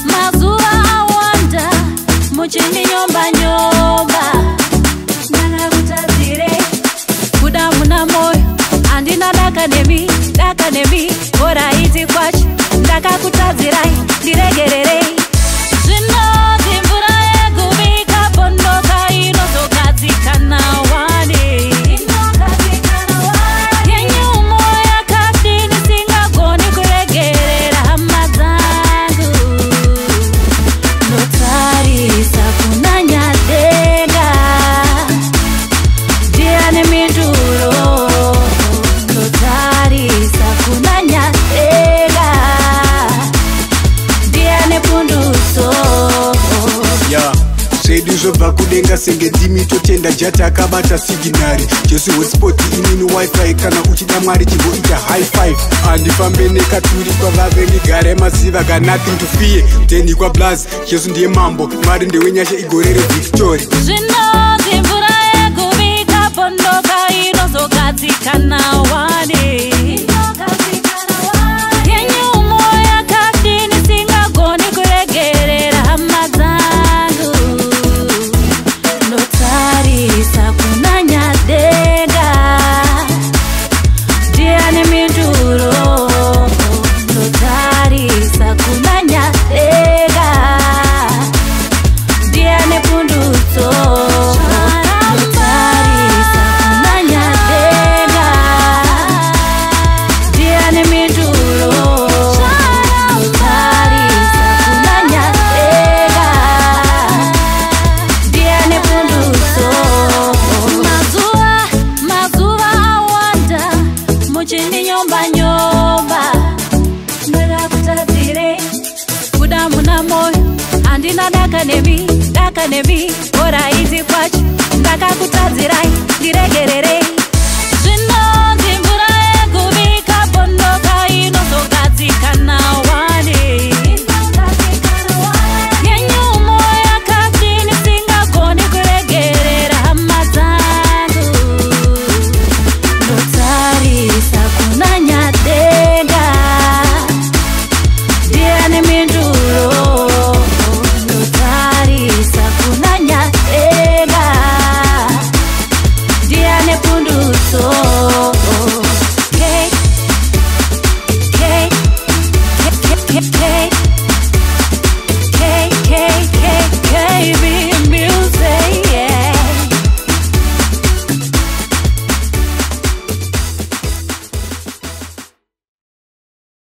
Mazuwa awanda muchini nyomba ndakakutadzire kuda muna moyo andina dakanemi bora iti kwacho ndakakutadzirai ndiregererei zvinoti mvura yekubika pondoka inozogadzikana wani yenyumo yakadini singagoni kuregerera hama dzangu notarisa kunanyadenga ndiane minduro notarisa kunanyadenga ndiane punduso zvedu zvobva kudenga senge ndimi totenda jata akabata siginari jesu hotspot inini wifi kana uchida mwari chimboita high five handifambe nekaturi kwavave ndigare maziva got nothing to fear teni kwablas jesu ndiye mambo mwari ndewenyasha igorere victory zvinoti mvura yekubika pondoka inozogadzikana wani yenyumo yakadini singagoni kuregerera hama dzangu notarisa kunanyadenga ndiane minduro notarisa kunanyadenga ndiane punduso notarisa kunanyadenga ndiane minduro notarisa kunanyadenga ndiane punduso mazuva awanda muchini nyomba ndakakutadzire kuda muna moyo andina dakanemi bora iti kwacho ndakakutadzirai ndiregererei zvinonzi mvura yekubika pondoka inozogadzikana wani yenyumo yakadini singagoni kuregerera hama dzangu notarisa kunanyadenga ndiane minduro notarisa kunanyadenga ndiane punduso K